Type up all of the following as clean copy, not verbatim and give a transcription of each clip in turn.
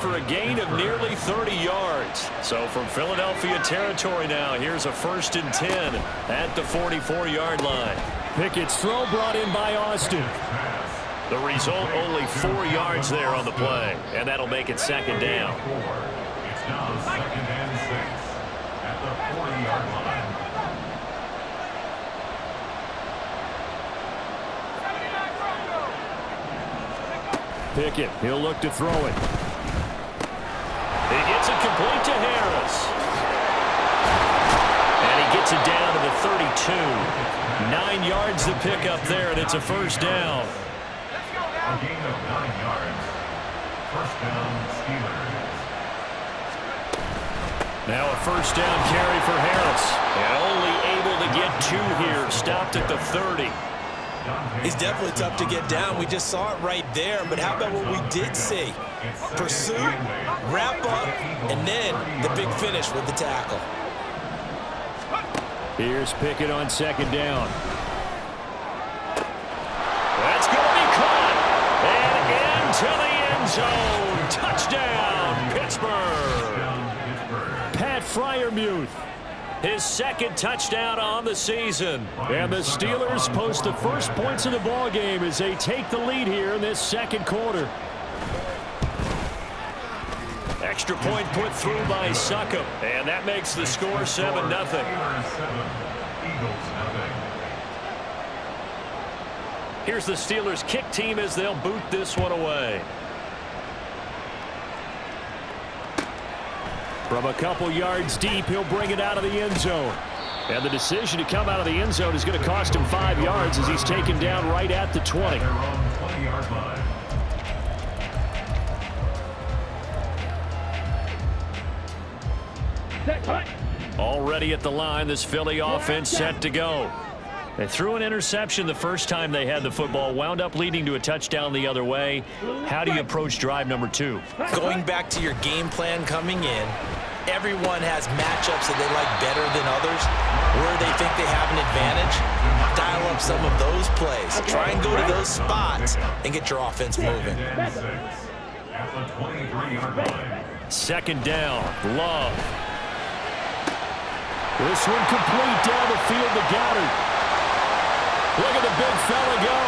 for a gain of nearly 30 yards. So from Philadelphia territory now, here's a 1st and 10 at the 44-yard line. Pickett's throw brought in by Austin. The result, only 4 yards there on the play, and that'll make it 2nd down. It's now 2nd and 6 at the 40-yard line. Pickett, he'll look to throw it. He gets it complete to Harris. And he gets it down to the 32. 9 yards to pick up there, and it's a 1st down. A gain of 9 yards. 1st down, Steelers. Now a 1st down carry for Harris. And only able to get 2 here. Stopped at the 30. He's definitely tough to get down. We just saw it right there. But how about what we did see? Pursuit, wrap up, and then the big finish with the tackle. Here's Pickett on 2nd down. That's going to be caught. And into the end zone. Touchdown, Pittsburgh. Pat Freiermuth. His 2nd touchdown on the season. And the Steelers post the first points of the ball game as they take the lead here in this 2nd quarter. Extra point put through by Succop. And that makes the score 7-0. Here's the Steelers kick team as they'll boot this one away. From a couple yards deep, he'll bring it out of the end zone. And the decision to come out of the end zone is going to cost him 5 yards as he's taken down right at the 20. Already at the line, this Philly offense set to go. They threw an interception the first time they had the football, wound up leading to a touchdown the other way. How do you approach drive number 2? Going back to your game plan coming in, everyone has matchups that they like better than others, where they think they have an advantage. Dial up some of those plays. Try and go to those spots and get your offense moving. 2nd down, Love. This one complete down the field to Goddard. Look at the big fella go.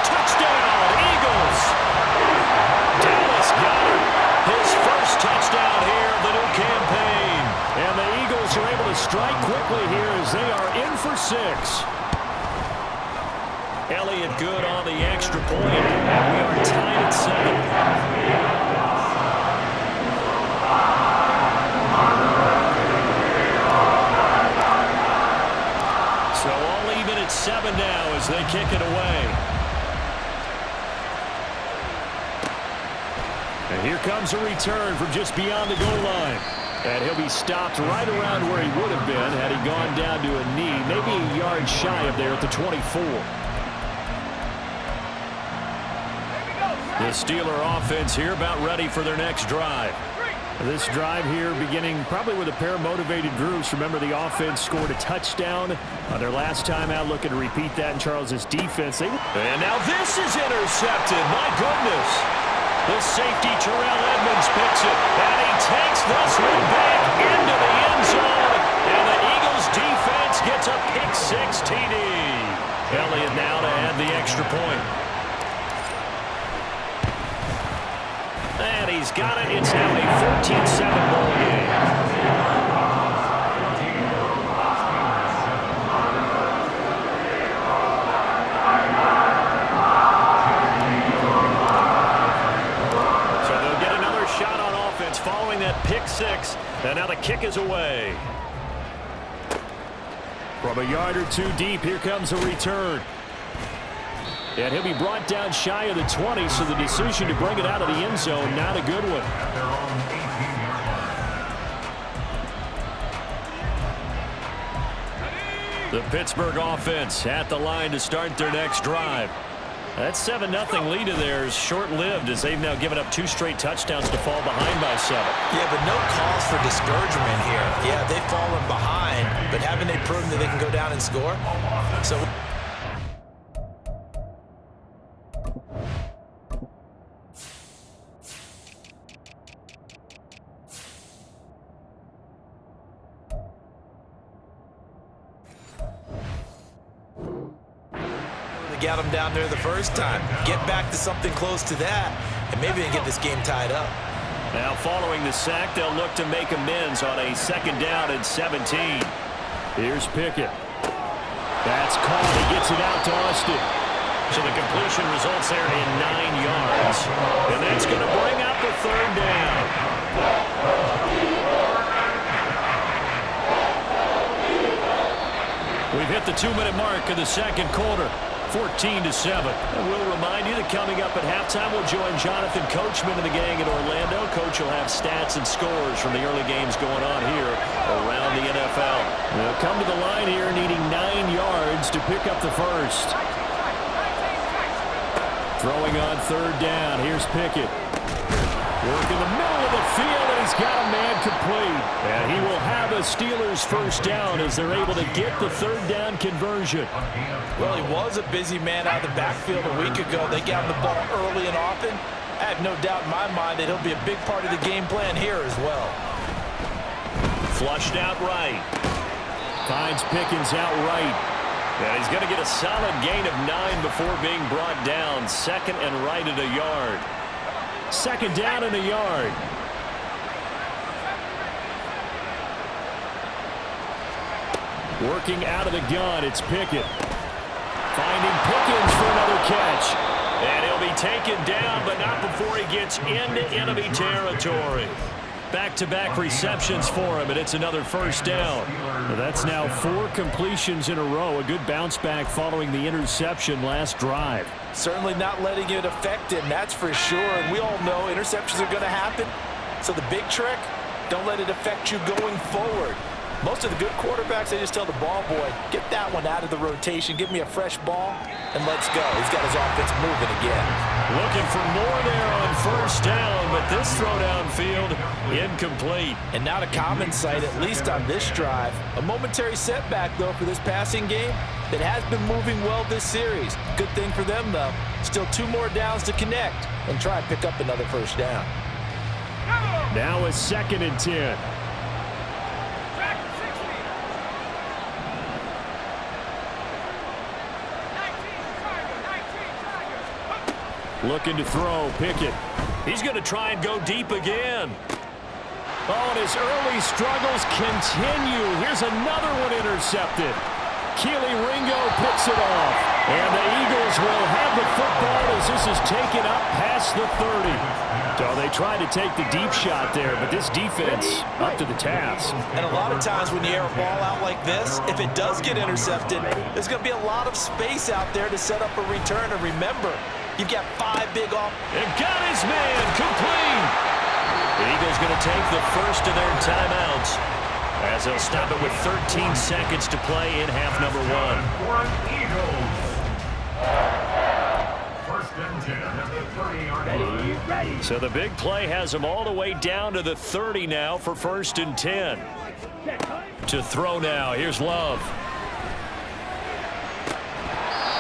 Touchdown, Eagles. Dallas Goedert, his 1st touchdown here of the new campaign. And the Eagles are able to strike quickly here as they are in for 6. Elliott good on the extra point, and we are tied at 7. So all even at 7 now as they kick it away. And here comes a return from just beyond the goal line. And he'll be stopped right around where he would have been had he gone down to a knee, maybe a yard shy of there at the 24. The Steeler offense here about ready for their next drive. This drive here beginning probably with a pair of motivated groups. Remember, the offense scored a touchdown on their last time out. Looking to repeat that in Charles's defense. And now this is intercepted. My goodness. The safety, Terrell Edmonds, picks it. And he takes this one back into the end zone. And the Eagles defense gets a pick-6 TD. Elliott now to add the extra point. And he's got it. It's now a 14-7 ball game. So they'll get another shot on offense following that pick-6. And now the kick is away. From a yard or 2 deep, here comes a return. And he'll be brought down shy of the 20, so the decision to bring it out of the end zone, not a good one. The Pittsburgh offense at the line to start their next drive. That 7-0 lead of theirs short-lived as they've now given up 2 straight touchdowns to fall behind by 7. Yeah, but no cause for discouragement here. Yeah, they've fallen behind, but haven't they proven that they can go down and score? So got them down there the first time. Get back to something close to that, and maybe they get this game tied up. Now following the sack, they'll look to make amends on a 2nd down and 17. Here's Pickett. That's caught. He gets it out to Austin. So the completion results there in 9 yards. And that's going to bring up the 3rd down. We've hit the 2-minute mark of the 2nd quarter. 14-7. And we'll remind you that coming up at halftime, we'll join Jonathan Coachman and the gang in Orlando. Coach will have stats and scores from the early games going on here around the NFL. They'll come to the line here needing 9 yards to pick up the first. Throwing on 3rd down. Here's Pickett. Work in the middle of the field, and he's got a man complete. And he will have a Steelers first down as they're able to get the 3rd down conversion. Well, he was a busy man out of the backfield a week ago. They got him the ball early and often. I have no doubt in my mind that he'll be a big part of the game plan here as well. Flushed out right. Finds Pickens out right. And he's going to get a solid gain of 9 before being brought down. 2nd and right at a yard. 2nd down and a yard. Working out of the gun, it's Pickett. Finding Pickens for another catch. And he'll be taken down, but not before he gets into enemy territory. Back-to-back receptions for him, and it's another first down. Well, that's now 4 completions in a row. A good bounce back following the interception last drive. Certainly not letting it affect him, that's for sure. And we all know interceptions are going to happen. So the big trick, don't let it affect you going forward. Most of the good quarterbacks, they just tell the ball boy, get that one out of the rotation, give me a fresh ball, and let's go. He's got his offense moving again. Looking for more there on first down, but this throw downfield incomplete. And not a common sight, at least on this drive. A momentary setback, though, for this passing game that has been moving well this series. Good thing for them, though. Still 2 more downs to connect and try and pick up another first down. Now a 2nd and 10. Looking to throw, Pickett. He's going to try and go deep again. Oh, and his early struggles continue. Here's another one intercepted. Keely Ringo picks it off. And the Eagles will have the football as this is taken up past the 30. So they tried to take the deep shot there, but this defense up to the task. And a lot of times when you air a ball out like this, if it does get intercepted, there's going to be a lot of space out there to set up a return. And remember, you've got 5 big off. And got his man complete. The Eagles going to take the first of their timeouts as they'll stop it with 13 seconds to play in half number 1. Eagles. First and 10 at the 30-yard line. So the big play has them all the way down to the 30 now for first and 10. To throw now. Here's Love.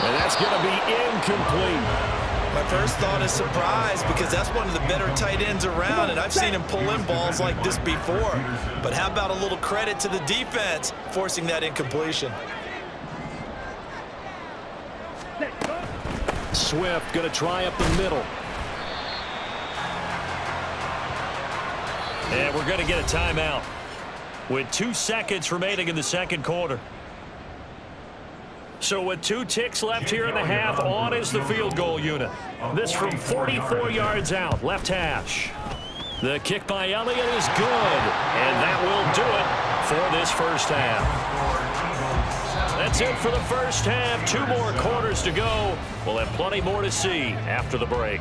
And that's going to be incomplete. My first thought is surprise because that's one of the better tight ends around, and I've seen him pull in balls like this before. But how about a little credit to the defense forcing that incompletion? Swift going to try up the middle. And we're going to get a timeout with 2 seconds remaining in the 2nd quarter. So with 2 ticks left here in the half, on is the field goal unit. This from 44 yards out, left hash. The kick by Elliott is good, and that will do it for this first half. That's it for the first half. 2 more quarters to go. We'll have plenty more to see after the break.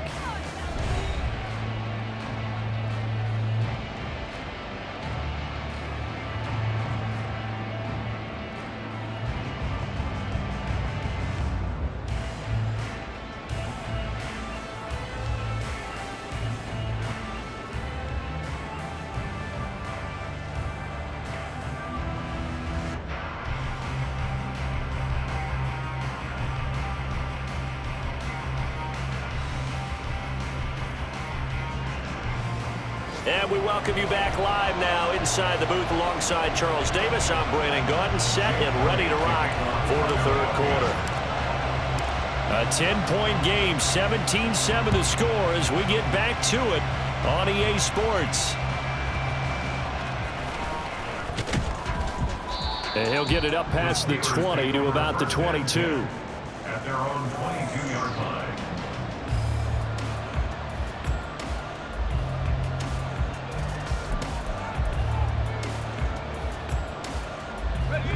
And we welcome you back live now inside the booth alongside Charles Davis. I'm Brandon Gaudin, set and ready to rock for the 3rd quarter. A 10-point game, 17-7 the score as we get back to it on EA Sports. And he'll get it up past the 20 to about the 22. At their own 22-yard line.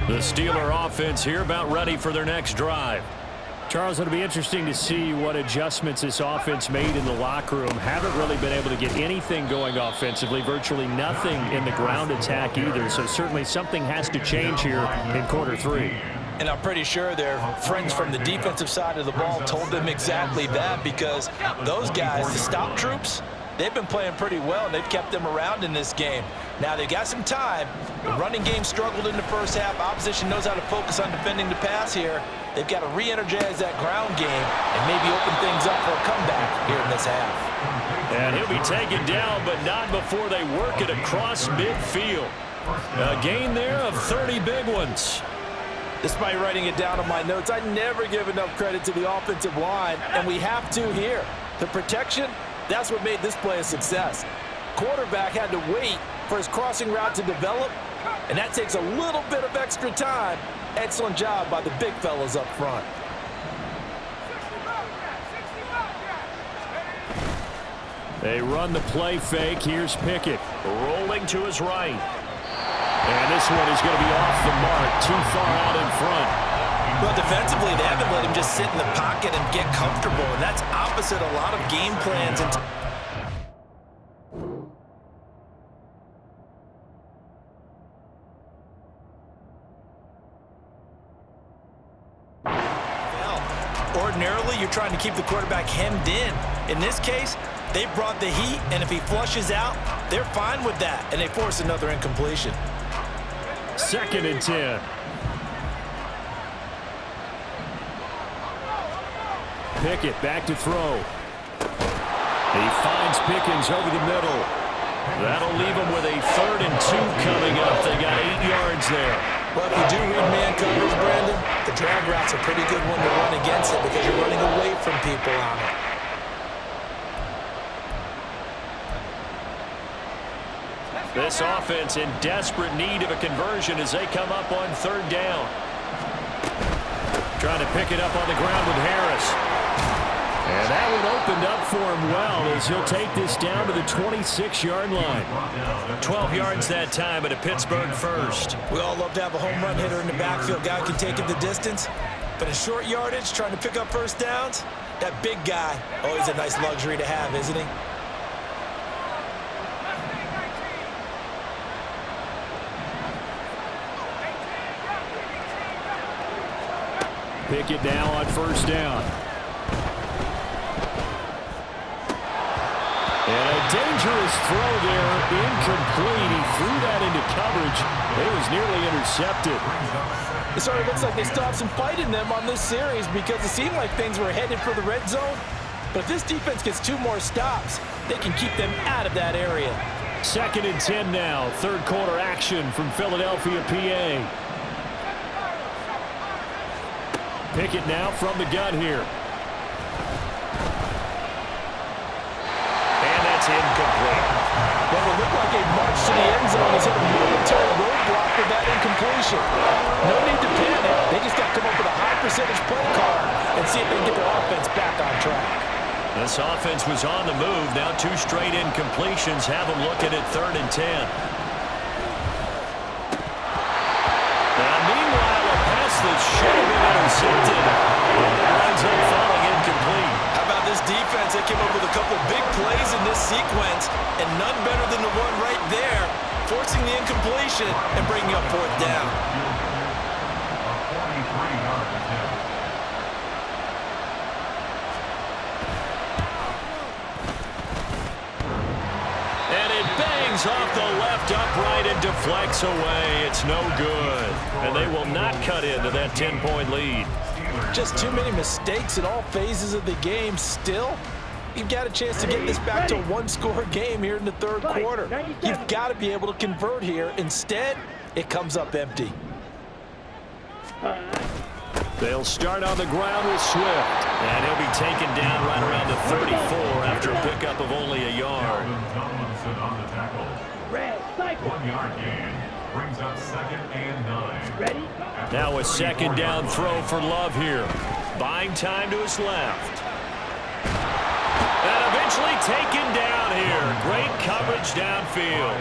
The Steeler offense here about ready for their next drive. Charles, it'll be interesting to see what adjustments this offense made in the locker room. Haven't really been able to get anything going offensively, virtually nothing in the ground attack either. So certainly something has to change here in quarter three. And I'm pretty sure their friends from the defensive side of the ball told them exactly that, because those guys, the stop troops, they've been playing pretty well, and they've kept them around in this game. Now, they've got some time. The running game struggled in the first half. Opposition knows how to focus on defending the pass here. They've got to re-energize that ground game and maybe open things up for a comeback here in this half. And he'll be taken down, but not before they work it across midfield. A gain there of 30 big ones. Despite writing it down on my notes, I never give enough credit to the offensive line, and we have to here. The protection, that's what made this play a success. Quarterback had to wait for his crossing route to develop, and that takes a little bit of extra time. Excellent job by the big fellas up front. They run the play fake. Here's Pickett rolling to his right. And this one is going to be off the mark, too far out in front. Well, defensively, they haven't let him just sit in the pocket and get comfortable, and that's opposite a lot of game plans. Ordinarily, you're trying to keep the quarterback hemmed in. In this case, they brought the heat, and if he flushes out, they're fine with that, and they force another incompletion. 2nd and 10. Pickett back to throw. He finds Pickens over the middle. That'll leave him with a 3rd and 2 coming up. They got 8 yards there. Well, if you do read man coverage, Brandon, the drag route's a pretty good one to run against it because you're running away from people on it. This offense in desperate need of a conversion as they come up on 3rd down. Trying to pick it up on the ground with Harris. And that one opened up for him well as he'll take this down to the 26-yard line. 12 yards that time at a Pittsburgh first. We all love to have a home run hitter in the backfield. Guy who can take it the distance. But in short yardage, trying to pick up first downs, that big guy, always a nice luxury to have, isn't he? Pick it now on 1st down. And a dangerous throw there, incomplete. He threw that into coverage. It was nearly intercepted. It sort of looks like they still have some fight in them on this series because it seemed like things were headed for the red zone. But if this defense gets 2 more stops, they can keep them out of that area. 2nd and 10 now. 3rd quarter action from Philadelphia, PA. Pickett now from the gun here. And that's incomplete. Well, it looked like a march to the end zone. He's hit a momentary roadblock for that incompletion. No need to panic. They just got to come up with a high percentage play call and see if they can get their offense back on track. This offense was on the move. Now 2 straight incompletions have them looking at 3rd and 10. Now, meanwhile, a pass that should have been intercepted. Winds up falling incomplete. How about this defense? They came up with a couple big plays in this sequence, and none better than the one right there, forcing the incompletion and bringing up 4th down. And it bangs off the left upright and deflects away. It's no good. And they will not cut into that 10-point lead. Just too many mistakes in all phases of the game. Still, you've got a chance to get this back to a 1-score game here in the 3rd quarter. You've got to be able to convert here. Instead, it comes up empty. They'll start on the ground with Swift. And he'll be taken down right around the 34 after a pickup of only a yard. Tomlinson on the tackle. 1 yard gain. Brings up 2nd and 9. Now a second down throw for Love here. Buying time to his left. And eventually taken down here. Great coverage downfield.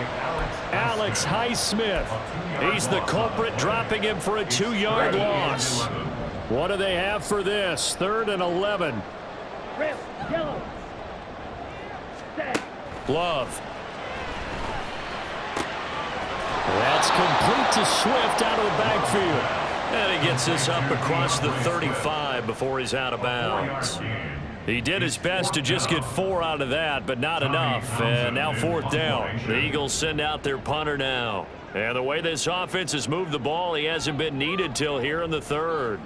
Alex Highsmith. He's the culprit, dropping him for a 2-yard loss. What do they have for this? 3rd and 11. Love. That's complete to Swift out of the backfield. And he gets this up across the 35 before he's out of bounds. He did his best to just get 4 out of that, but not enough. And now 4th down. The Eagles send out their punter now. And the way this offense has moved the ball, he hasn't been needed till here in the 3rd.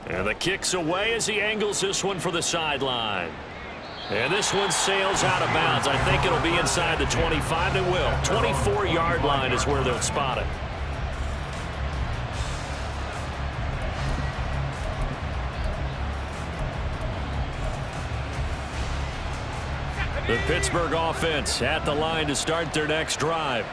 And the kick's away as he angles this one for the sideline. And this one sails out of bounds. I think it'll be inside the 25. It will. 24-yard line is where they'll spot it. The Pittsburgh offense at the line to start their next drive.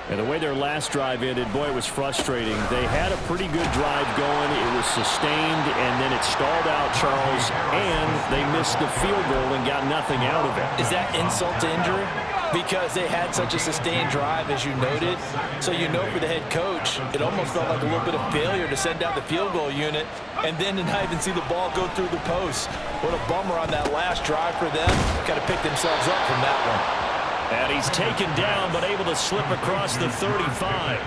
And the way their last drive ended, boy, it was frustrating. They had a pretty good drive going. It was sustained, and then it stalled out, Charles, and they missed the field goal and got nothing out of it. Is that insult to injury? Because they had such a sustained drive, as you noted. So you know for the head coach, it almost felt like a little bit of failure to send down the field goal unit and then to not even see the ball go through the post. What a bummer on that last drive for them. Got to pick themselves up from that one. And he's taken down, but able to slip across the 35.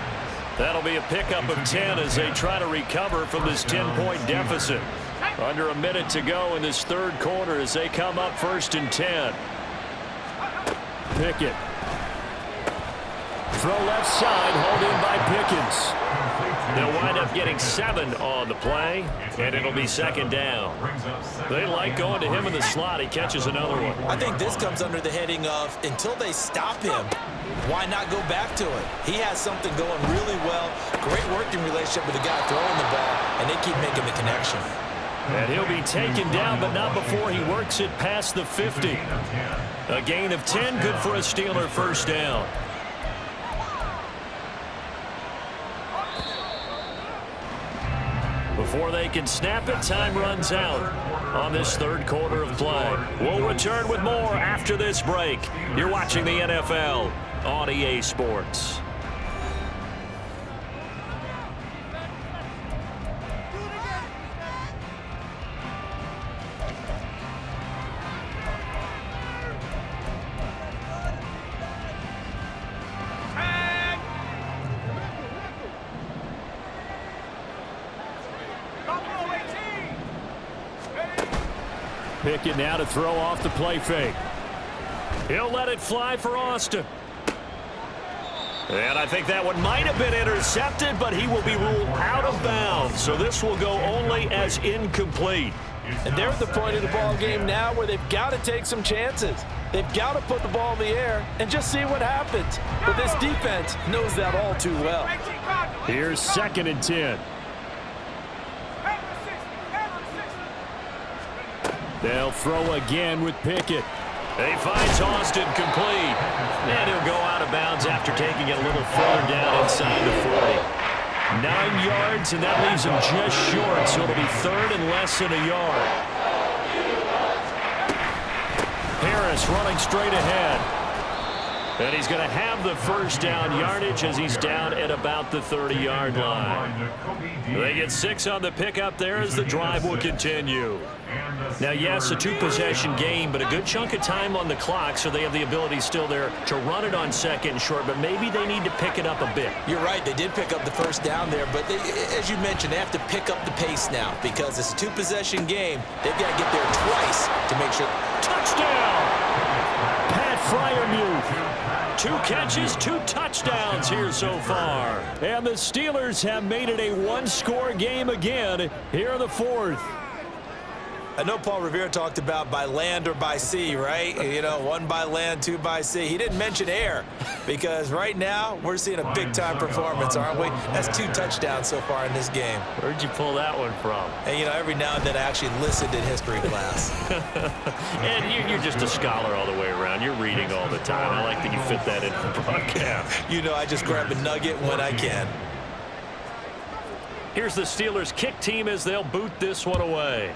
That'll be a pickup of 10 as they try to recover from this 10-point deficit. Under a minute to go in this 3rd quarter as they come up 1st and 10. Pickett. Throw left side, hauled in by Pickens. They'll wind up getting 7 on the play, and it'll be 2nd down. They like going to him in the slot. He catches another one. I think this comes under the heading of until they stop him, why not go back to it? He has something going really well. Great working relationship with the guy throwing the ball, and they keep making the connection. And he'll be taken down, but not before he works it past the 50. A gain of 10, good for a Steeler 1st down. Before they can snap it, time runs out on this 3rd quarter of play. We'll return with more after this break. You're watching the NFL on EA Sports. Pickett now to throw off the play fake. He'll let it fly for Austin. And I think that one might have been intercepted, but he will be ruled out of bounds. So this will go only as incomplete. And they're at the point of the ball game now where they've got to take some chances. They've got to put the ball in the air and just see what happens. But this defense knows that all too well. Here's 2nd and 10. They'll throw again with Pickett. He finds Austin complete. And he'll go out of bounds after taking it a little further down inside the 40. 9 yards, and that leaves him just short, so it'll be 3rd and less than a yard. Harris running straight ahead. And he's going to have the 1st down yardage as he's down at about the 30-yard line. They get 6 on the pickup there as the drive will continue. Now, yes, a 2-possession game, but a good chunk of time on the clock, so they have the ability still there to run it on 2nd and short, but maybe they need to pick it up a bit. You're right. They did pick up the 1st down there, but they, as you mentioned, they have to pick up the pace now because it's a 2-possession game. They've got to get there twice to make sure. Touchdown! Pat Freiermuth. 2 catches, 2 touchdowns here so far. And the Steelers have made it a 1-score game again here in the 4th. I know Paul Revere talked about by land or by sea, right? You know, 1 by land, 2 by sea. He didn't mention air because right now we're seeing a big-time performance, aren't we? That's 2 touchdowns so far in this game. Where'd you pull that one from? And, you know, every now and then I actually listened in history class. And you're just a scholar all the way around. You're reading all the time. I like that you fit that into the broadcast. You know, I just grab a nugget when I can. Here's the Steelers' kick team as they'll boot this one away.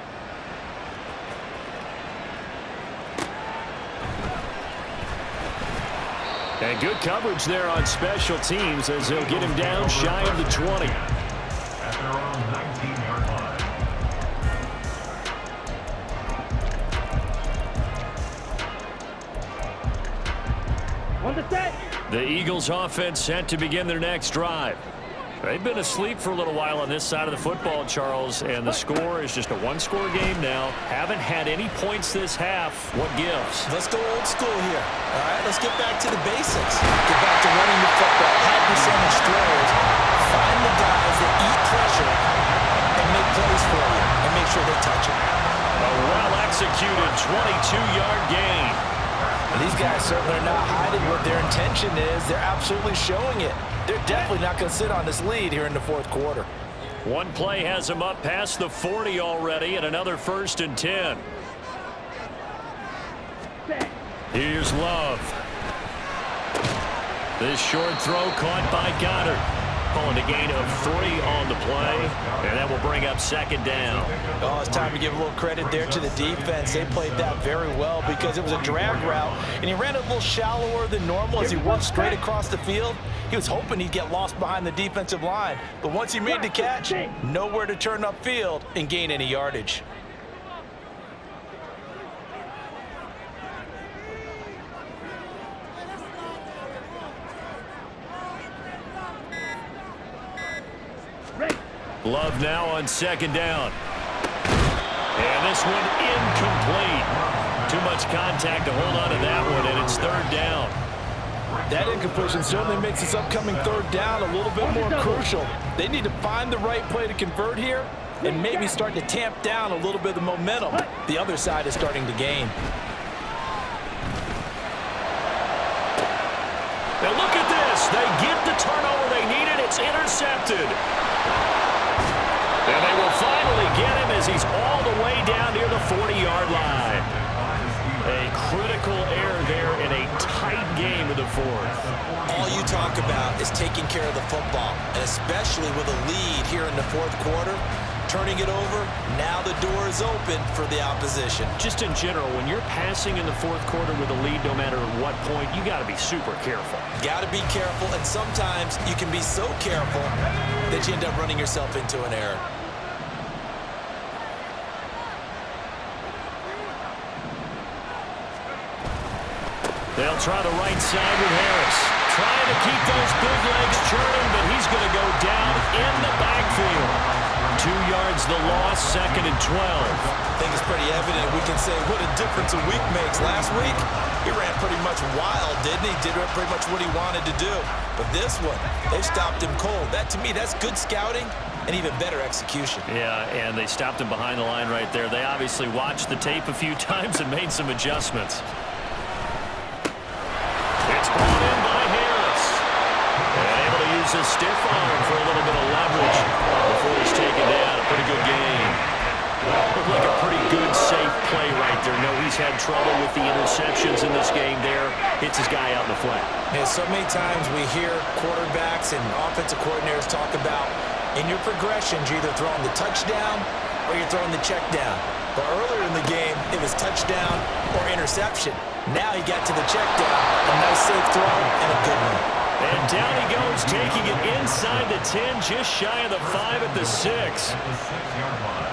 And good coverage there on special teams as they'll get him down shy of the 20. At their own 19-yard line. On the set. The Eagles offense set to begin their next drive. They've been asleep for a little while on this side of the football, Charles, and the score is just a 1-score game now. Haven't had any points this half. What gives? Let's go old school here. All right, let's get back to the basics. Get back to running the football, high percentage throws, find the guys that eat pressure and make plays for you and make sure they touch it. A well-executed 22-yard gain. And these guys certainly are not hiding what their intention is. They're absolutely showing it. They're definitely not going to sit on this lead here in the 4th quarter. One play has him up past the 40 already, and another 1st and 10. Here's Love. This short throw caught by Goddard. Calling a gain of 3 on the play, and that will bring up 2nd down. Oh, it's time to give a little credit there to the defense. They played that very well because it was a drag route, and he ran a little shallower than normal as he worked straight across the field. He was hoping he'd get lost behind the defensive line, but once he made the catch, nowhere to turn upfield and gain any yardage. Love now on 2nd down. And this one incomplete. Too much contact to hold on to that one, and it's 3rd down. That incompletion certainly makes this upcoming 3rd down a little bit more crucial. They need to find the right play to convert here and maybe start to tamp down a little bit of the momentum the other side is starting to gain. Now look at this. They get the turnover they needed. It's intercepted. And they will finally get him as he's all the way down near the 40-yard line. A critical error there in a tight game of the 4th. All you talk about is taking care of the football, and especially with a lead here in the 4th quarter, turning it over, now the door is open for the opposition. Just in general, when you're passing in the 4th quarter with a lead, no matter what point, you got to be super careful. Got to be careful, and sometimes you can be so careful that you end up running yourself into an error. They'll try the right side with Harris. Trying to keep those big legs churning, but he's going to go down in the backfield. 2 yards the loss, 2nd and 12. I think it's pretty evident. We can say what a difference a week makes. Last week, he ran pretty much wild, didn't he? Did pretty much what he wanted to do. But this one, they've stopped him cold. That, to me, that's good scouting and even better execution. Yeah, and they stopped him behind the line right there. They obviously watched the tape a few times and made some adjustments. It's brought in by Harris. And able to use his stiff arm for a little bit of leverage before he's taken down. A pretty good game. Looked like a pretty good, safe play right there. No, he's had trouble with the interceptions in this game there. Hits his guy out in the flat. Yeah, so many times we hear quarterbacks and offensive coordinators talk about in your progressions, you're either throwing the touchdown or you're throwing the check down. But earlier in the game, it was touchdown or interception. Now he got to the check down, a nice safe throw and a good one. And down he goes, taking it inside the 10, just shy of the 5 at the 6. At the 6-yard line.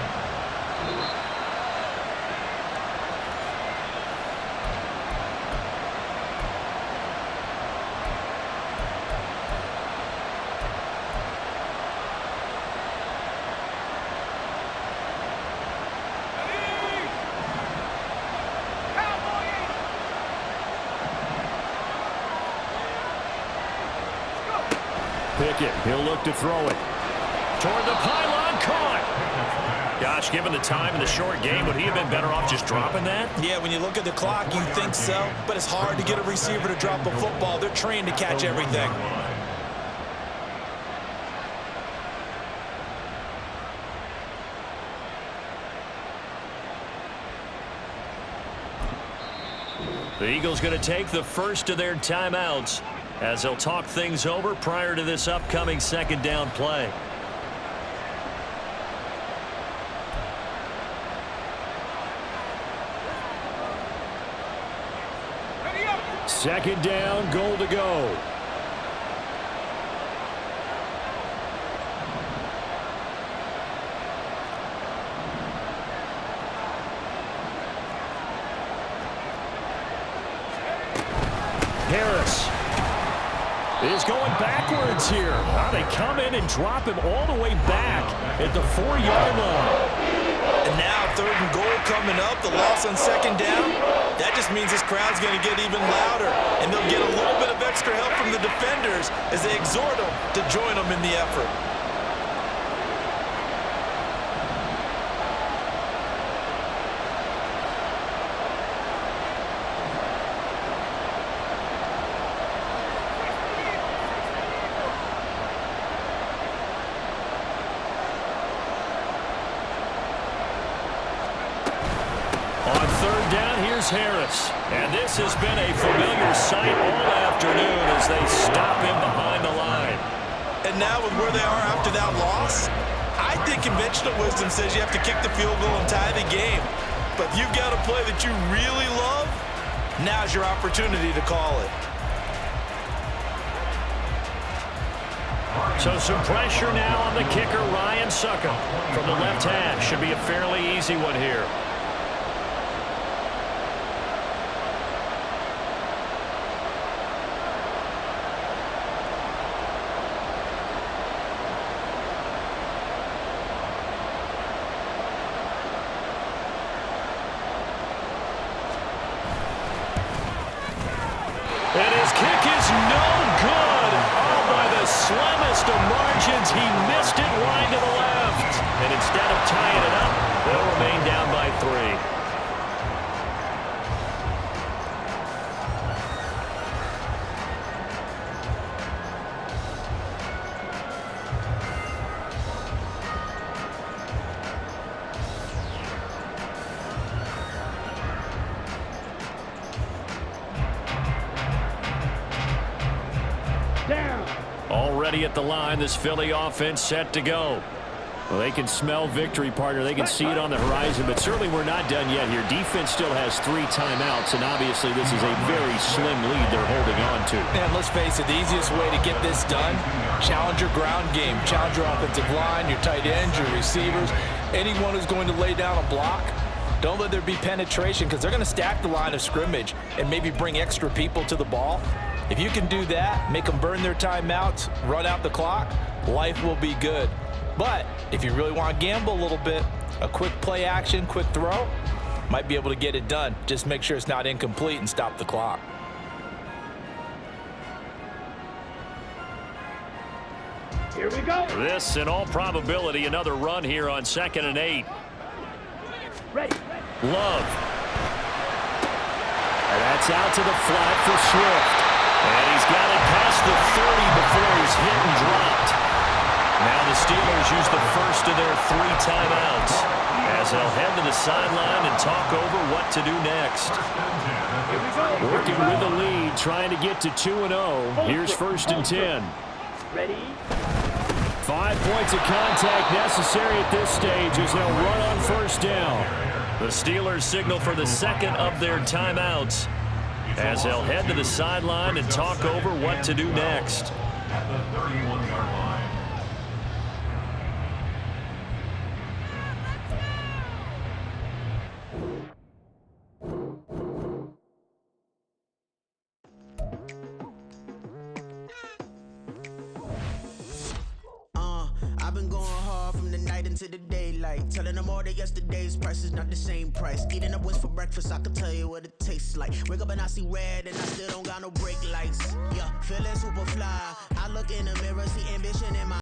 Pickett, he'll look to throw it. Toward the pylon, caught. Gosh, given the time in the short game, would he have been better off just dropping that? Yeah, when you look at the clock, you think so, but it's hard to get a receiver to drop a football. They're trained to catch everything. The Eagles going to take the first of their timeouts as they'll talk things over prior to this upcoming second down play. Second down, goal to go. Harris is going backwards here. They come in and drop him all the way back at the 4-yard line. And now 3rd and goal coming up, the loss on second down. That just means this crowd's going to get even louder, and they'll get a little bit of extra help from the defenders as they exhort them to join them in the effort. Harris, and this has been a familiar sight all afternoon as they stop him behind the line. And now with where they are after that loss, I think conventional wisdom says you have to kick the field goal and tie the game. But if you've got a play that you really love, now's your opportunity to call it. So some pressure now on the kicker, Ryan Succop, from the left hash. Should be a fairly easy one here. And his kick is no good. Oh, by the slimmest of margins, he missed it wide to the left. And instead of tying it up, they'll remain down by 3. Already at the line, this Philly offense set to go. Well, they can smell victory, partner. They can see it on the horizon, but certainly we're not done yet here. Defense still has 3 timeouts, and obviously this is a very slim lead they're holding on to. And let's face it, the easiest way to get this done, challenge your ground game. Challenge your offensive line, your tight ends, your receivers, anyone who's going to lay down a block. Don't let there be penetration because they're going to stack the line of scrimmage and maybe bring extra people to the ball. If you can do that, make them burn their timeouts, run out the clock, life will be good. But if you really want to gamble a little bit, a quick play action, quick throw, might be able to get it done. Just make sure it's not incomplete and stop the clock. Here we go. This, in all probability, another run here on 2nd and 8. Ready. Love. And that's out to the flat for Swift. And he's got it past the 30 before he's hit and dropped. Now the Steelers use the first of their 3 timeouts as they'll head to the sideline and talk over what to do next. Working with the lead, trying to get to 2-0. Here's 1st and 10. Ready? 5 points of contact necessary at this stage as they'll run on 1st down. The Steelers signal for the 2nd of their timeouts as they'll head to the sideline and talk over what to do next. At the 31-yard line. I've been going hard from the night into the daylight, telling them all that yesterday's price is not the same price. Eating up wings for breakfast, I can tell you what it tastes like. Wake up and I see red and I still don't got no brake lights. Yeah, feeling super fly. I look in the mirror, see ambition in my